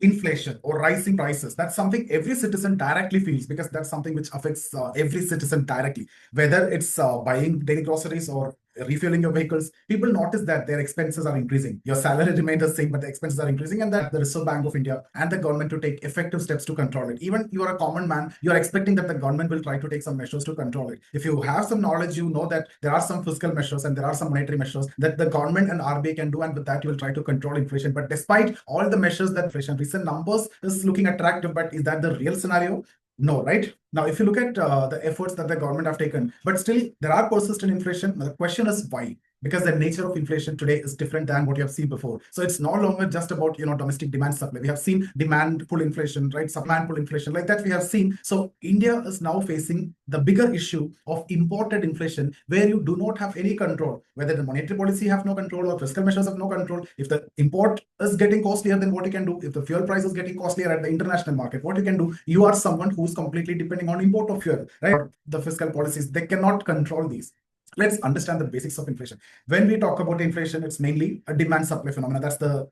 inflation or rising prices, that's something every citizen directly feels, because that's something which affects every citizen directly. Whether it's buying daily groceries or refueling your vehicles, people notice that their expenses are increasing. Your salary remains the same, but the expenses are increasing, and that the Reserve Bank of India and the government to take effective steps to control it. Even you are a common man, you are expecting that the government will try to take some measures to control it. If you have some knowledge, you know that there are some fiscal measures and there are some monetary measures that the government and RBI can do, and with that you will try to control inflation. But despite all the measures that inflation, recent numbers is looking attractive, but is that the real scenario? No, right? Now, if you look at the efforts that the government have taken, but still there are persistent inflation. The question is why? Because the nature of inflation today is different than what you have seen before. So it's no longer just about domestic demand supply. We have seen demand pull inflation, right? Supply pull inflation, like that we have seen. So India is now facing the bigger issue of imported inflation, where you do not have any control, whether the monetary policy have no control or fiscal measures have no control. If the import is getting costlier, then what you can do? If the fuel price is getting costlier at the international market, what you can do? You are someone who's completely depending on import of fuel, right? Or the fiscal policies, they cannot control these. Let's understand the basics of inflation. When we talk about inflation, it's mainly a demand supply phenomena. That's the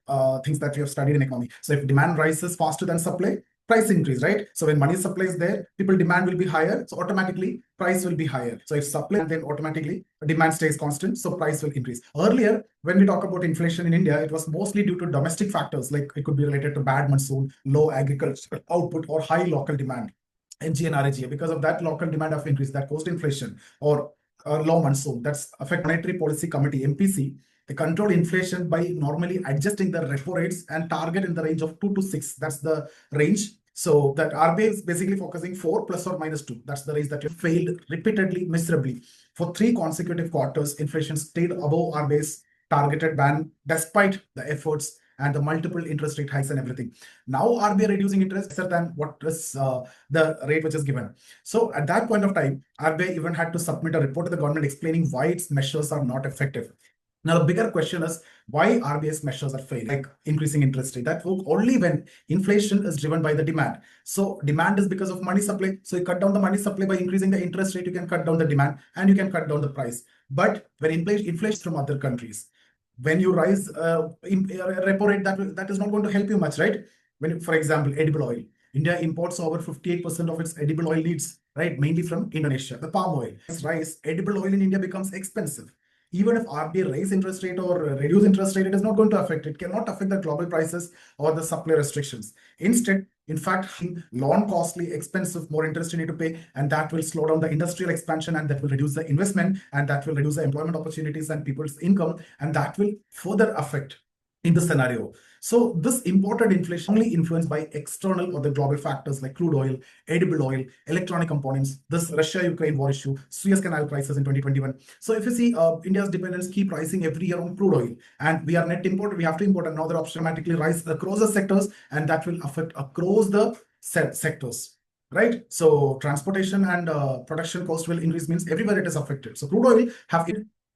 things that we have studied in economy. So if demand rises faster than supply, price increase, right? So when money supply is there, people demand will be higher. So automatically price will be higher. So if supply, then automatically demand stays constant. So price will increase. Earlier, when we talk about inflation in India, it was mostly due to domestic factors, like it could be related to bad monsoon, low agricultural output, or high local demand. NG and RAG. Because of that local demand of increase, that caused inflation, or low monsoon. That's affect Monetary Policy Committee, MPC. They control inflation by normally adjusting the repo rates and target in the range of 2 to 6. That's the range. So that RBI is basically focusing 4 plus or minus 2. That's the range that you failed repeatedly, miserably. For 3 consecutive quarters, inflation stayed above RBI's targeted band despite the efforts and the multiple interest rate hikes and everything. Now RBI reducing interest lesser than what is the rate which is given. So at that point of time, RBI even had to submit a report to the government explaining why its measures are not effective. Now, the bigger question is why RBI's measures are failing, like increasing interest rate. That work only when inflation is driven by the demand. So demand is because of money supply. So you cut down the money supply by increasing the interest rate, you can cut down the demand and you can cut down the price. But when inflation from other countries, when you rise repo rate, that is not going to help you much, right? When, for example, edible oil, India imports over 58% of its edible oil needs, right? Mainly from Indonesia. The palm oil, rice, edible oil in India becomes expensive. Even if RBI raise interest rate or reduce interest rate, it is not going to affect. It cannot affect the global prices or the supply restrictions. Instead, in fact, long, costly, expensive, more interest you need to pay, and that will slow down the industrial expansion, and that will reduce the investment, and that will reduce the employment opportunities and people's income, and that will further affect in the scenario. So this imported inflation only influenced by external or the global factors like crude oil, edible oil, electronic components, this Russia-Ukraine war issue, Suez Canal crisis in 2021. So if you see India's dependence keep rising every year on crude oil, and we are net importer, we have to import another option automatically rise across the sectors, and that will affect across the sectors. Right? So transportation and production cost will increase, means everywhere it is affected. So crude oil have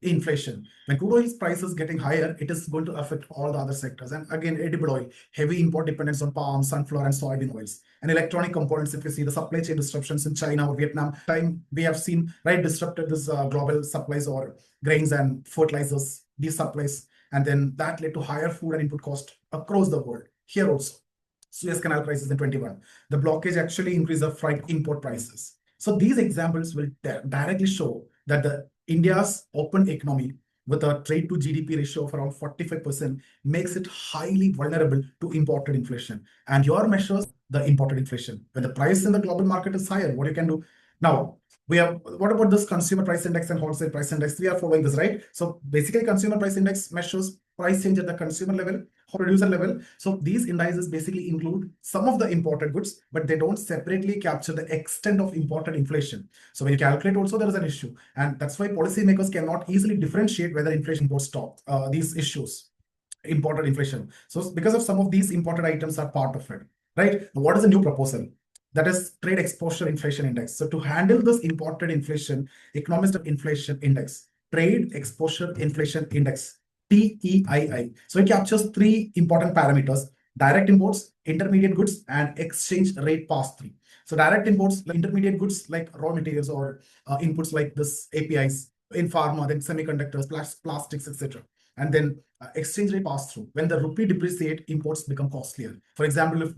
inflation. When crude oil price is getting higher, it is going to affect all the other sectors. And again, edible oil, heavy import dependence on palm, sunflower, and soybean oils. And electronic components, if you see the supply chain disruptions in China or Vietnam, time we have seen, right, disrupted this global supplies or grains and fertilizers, these supplies. And then that led to higher food and input cost across the world. Here also, Suez Canal crisis in 21. The blockage actually increased the freight import prices. So these examples will directly show that the India's open economy with a trade to GDP ratio of around 45% makes it highly vulnerable to imported inflation. And your measures the imported inflation. When the price in the global market is higher, what you can do? Now, we have, what about this consumer price index and wholesale price index? We are following this, right? So basically consumer price index measures price change at the consumer level, producer level. So these indices basically include some of the imported goods, but they don't separately capture the extent of imported inflation. So when you calculate also, there is an issue. And that's why policymakers cannot easily differentiate whether inflation imports stop these issues, imported inflation. So because of some of these imported items are part of it, right? What is the new proposal? That is trade exposure inflation index. So to handle this imported inflation, economist of inflation index, trade exposure inflation index, TEII. So it captures 3 important parameters: direct imports, intermediate goods, and exchange rate pass-through. So direct imports, like intermediate goods like raw materials or inputs like this APIs in pharma, then semiconductors, plastics, etc. And then exchange rate pass through. When the rupee depreciate, imports become costlier. For example, if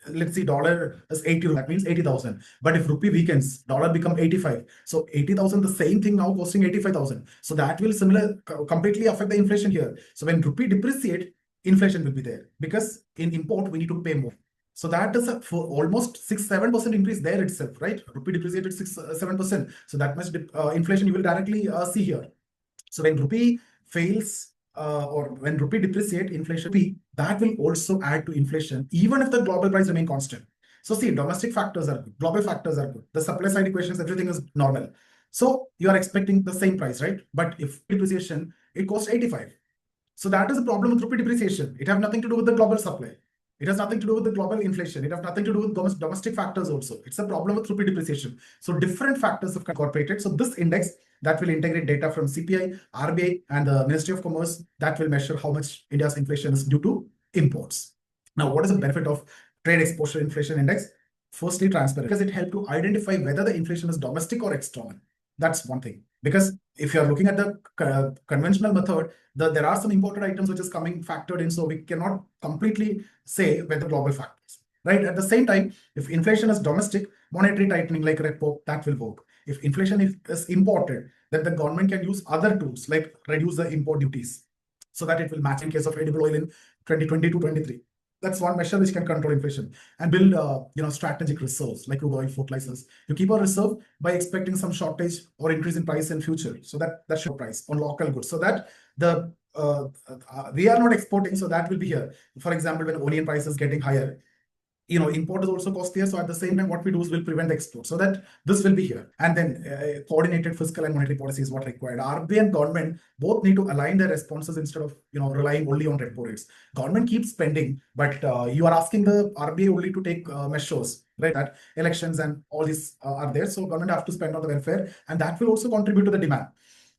let's see dollar is 80, that means 80,000. But if rupee weakens, dollar become 85. So 80,000, the same thing now costing 85,000. So that will completely affect the inflation here. So when rupee depreciate, inflation will be there, because in import we need to pay more. So that is for almost 6-7% increase there itself, right? Rupee depreciated 6-7%. So that much inflation you will directly see here. So when rupee fails or when rupee depreciate, inflation, that will also add to inflation, even if the global price remain constant. So see, domestic factors are good, global factors are good. The supply side equations, everything is normal. So you are expecting the same price, right? But if depreciation, it costs 85. So that is the problem with rupee depreciation. It has nothing to do with the global supply. It has nothing to do with the global inflation. It has nothing to do with domestic factors also. It's a problem with rupee depreciation. So different factors have incorporated. So this index that will integrate data from CPI, RBI, and the Ministry of Commerce that will measure how much India's inflation is due to imports. Now, what is the benefit of trade exposure inflation index? Firstly, transparent, because it helps to identify whether the inflation is domestic or external. That's one thing. Because if you are looking at the conventional method, there are some imported items which is coming factored in, so we cannot completely say whether global factors, right? At the same time, if inflation is domestic, monetary tightening like repo, that will work. If inflation is imported, then the government can use other tools like reduce the import duties, so that it will match in case of edible oil in 2020 to 23. That's one measure which can control inflation, and build strategic reserves like crude oil, fertilizers. You keep a reserve by expecting some shortage or increase in price in future, so that should price on local goods, so that the we are not exporting, so that will be here. For example, when onion price is getting higher, import is also costlier. So at the same time, what we do is we'll prevent the export, so that this will be here. And then coordinated fiscal and monetary policy is what required. RBI and government both need to align their responses instead of relying only on repo rates. Government keeps spending, but you are asking the RBI only to take measures, right? That elections and all these are there. So government have to spend on the welfare, and that will also contribute to the demand.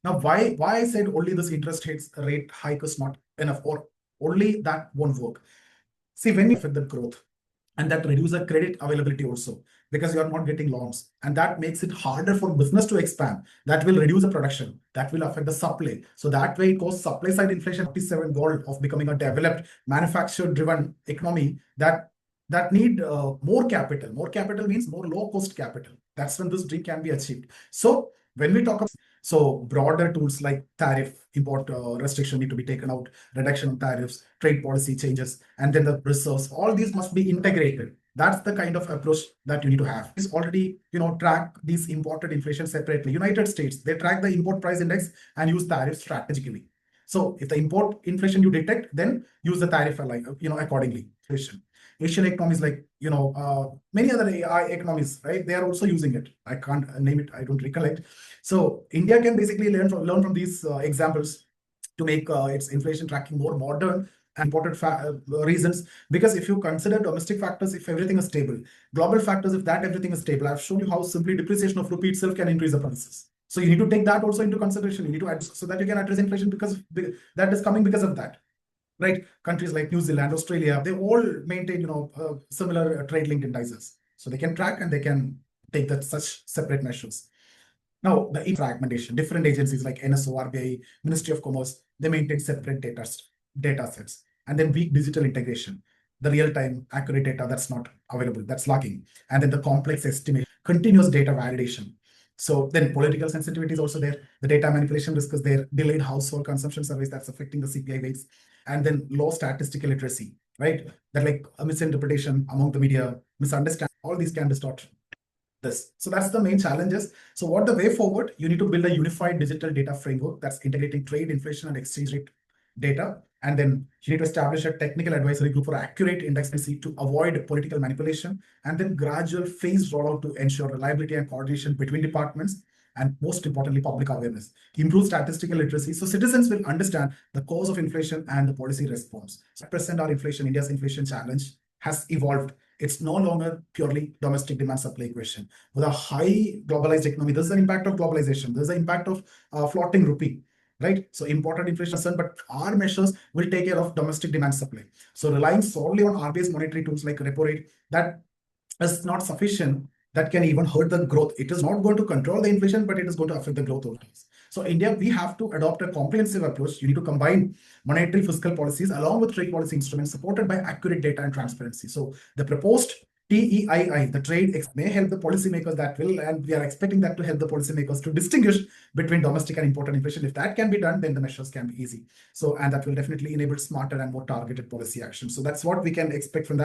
Now, why I said only this interest rate hike is not enough, or only that won't work. See, when you affect the growth, and that reduce the credit availability also, because you are not getting loans, and that makes it harder for business to expand. That will reduce the production, that will affect the supply. So that way it goes supply side inflation. 47 goal of becoming a developed manufacturer driven economy that need more capital means more low cost capital. That's when this dream can be achieved. So when we talk about broader tools like tariff, import restriction need to be taken out, reduction of tariffs, trade policy changes, and then the reserves, all these must be integrated. That's the kind of approach that you need to have. It's already, track these imported inflation separately. United States, they track the import price index and use tariffs strategically. So if the import inflation you detect, then use the tariff accordingly. Asian economies like, many other AI economies, right? They are also using it. I can't name it, I don't recollect. So India can basically learn from these examples to make its inflation tracking more modern and important reasons. Because if you consider domestic factors, if everything is stable, global factors, if that everything is stable, I've shown you how simply depreciation of rupee itself can increase the prices. So you need to take that also into consideration. You need to add so that you can address inflation, because that is coming because of that. Right? Countries like New Zealand, Australia, they all maintain, similar trade-linked indices. So they can track and they can take such separate measures. Now, the fragmentation, different agencies like NSO, RBI, Ministry of Commerce, they maintain separate data sets. And then weak digital integration, the real-time accurate data that's not available, that's lacking. And then the complex estimation, continuous data validation. So then political sensitivity is also there. The data manipulation risk is there. Delayed household consumption surveys, that's affecting the CPI weights. And then low statistical literacy, right? That like a misinterpretation among the media, misunderstanding, all these can distort this. So that's the main challenges. So what the way forward, you need to build a unified digital data framework that's integrating trade, inflation, and exchange rate data. And then you need to establish a technical advisory group for accurate indexing to avoid political manipulation, and then gradual phased rollout to ensure reliability and coordination between departments, and most importantly, public awareness, improve statistical literacy, so citizens will understand the cause of inflation and the policy response. So at present, our inflation, India's inflation challenge has evolved. It's no longer purely domestic demand supply equation. With a high globalized economy, there's an impact of globalization. There's an impact of floating rupee, right? So imported inflation, but our measures will take care of domestic demand supply. So relying solely on RBI's monetary tools like repo rate, that is not sufficient. that can even hurt the growth. It is not going to control the inflation, but it is going to affect the growth over time. So India, we have to adopt a comprehensive approach. You need to combine monetary fiscal policies along with trade policy instruments supported by accurate data and transparency. So the proposed TEII, the may help the policymakers that will, and we are expecting that to help the policymakers to distinguish between domestic and imported inflation. If that can be done, then the measures can be easy. So, and that will definitely enable smarter and more targeted policy action. So that's what we can expect from that.